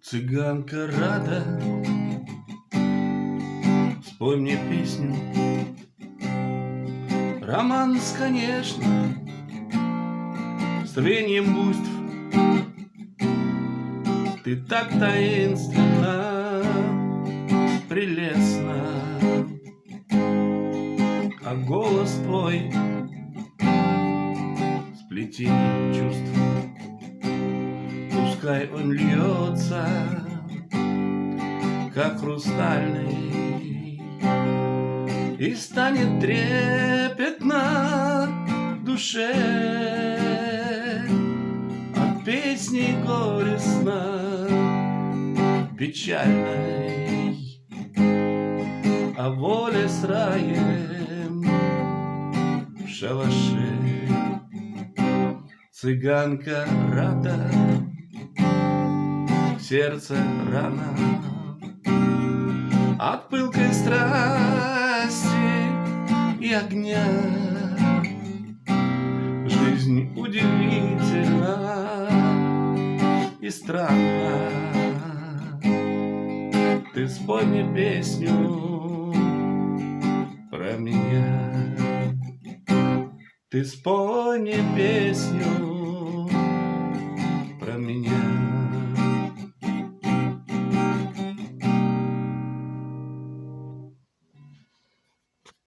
Цыганка Рада, спой мне песню. Романс, конечно, с рвением буйств. Ты так таинственно, прелестно, а голос твой сплетение чувств. Пускай он льется, как хрустальный, и станет трепетно душе от песни горестно печальной о воле с раем в шалаше. Цыганка Рада, сердце рана от пылкой страсти и огня. Жизнь удивительна и странна. Ты спой мне песню про меня. Ты спой мне песню про меня.